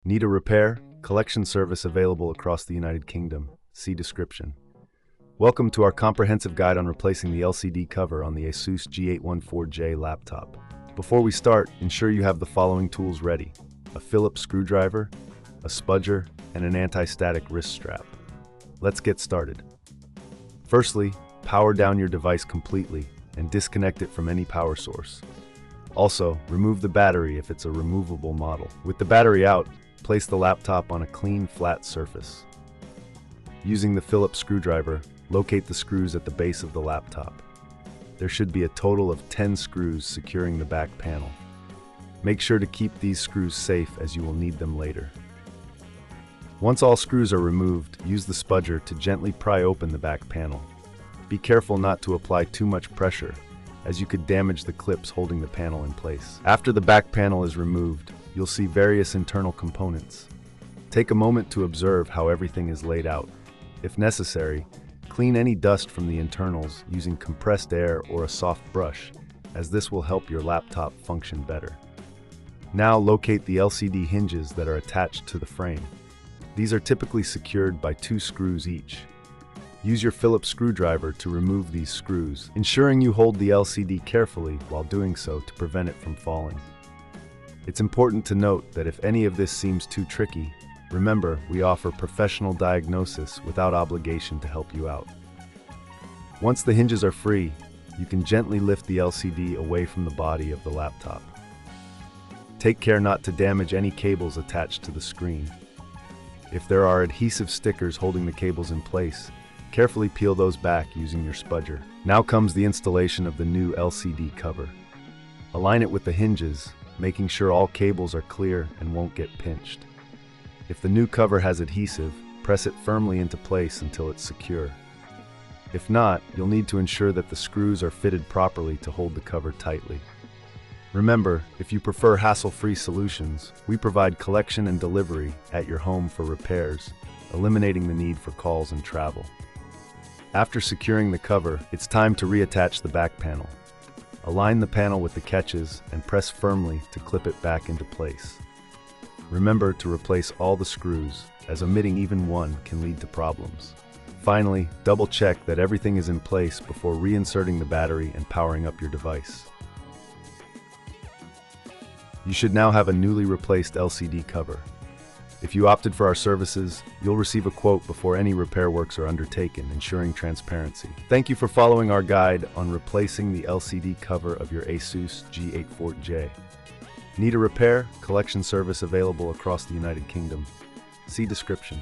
Need a repair? Collection service available across the United Kingdom. See description. Welcome to our comprehensive guide on replacing the LCD cover on the Asus G814J laptop. Before we start, ensure you have the following tools ready: a Phillips screwdriver, a spudger, and an anti-static wrist strap. Let's get started. Firstly, power down your device completely and disconnect it from any power source. Also, remove the battery if it's a removable model. With the battery out, place the laptop on a clean, flat surface. Using the Phillips screwdriver, locate the screws at the base of the laptop. There should be a total of 10 screws securing the back panel. Make sure to keep these screws safe as you will need them later. Once all screws are removed, use the spudger to gently pry open the back panel. Be careful not to apply too much pressure, as you could damage the clips holding the panel in place. After the back panel is removed, you'll see various internal components. Take a moment to observe how everything is laid out. If necessary, clean any dust from the internals using compressed air or a soft brush, as this will help your laptop function better. Now locate the LCD hinges that are attached to the frame. These are typically secured by 2 screws each. Use your Phillips screwdriver to remove these screws, ensuring you hold the LCD carefully while doing so to prevent it from falling. It's important to note that if any of this seems too tricky, remember, we offer professional diagnosis without obligation to help you out. Once the hinges are free, you can gently lift the LCD away from the body of the laptop. Take care not to damage any cables attached to the screen. If there are adhesive stickers holding the cables in place, carefully peel those back using your spudger. Now comes the installation of the new LCD cover. Align it with the hinges, making sure all cables are clear and won't get pinched. If the new cover has adhesive, press it firmly into place until it's secure. If not, you'll need to ensure that the screws are fitted properly to hold the cover tightly. Remember, if you prefer hassle-free solutions, we provide collection and delivery at your home for repairs, eliminating the need for calls and travel. After securing the cover, it's time to reattach the back panel. Align the panel with the catches and press firmly to clip it back into place. Remember to replace all the screws, as omitting even one can lead to problems. Finally, double-check that everything is in place before reinserting the battery and powering up your device. You should now have a newly replaced LCD cover. If you opted for our services, you'll receive a quote before any repair works are undertaken, ensuring transparency. Thank you for following our guide on replacing the LCD cover of your Asus G814J. Need a repair? Collection service available across the United Kingdom. See description.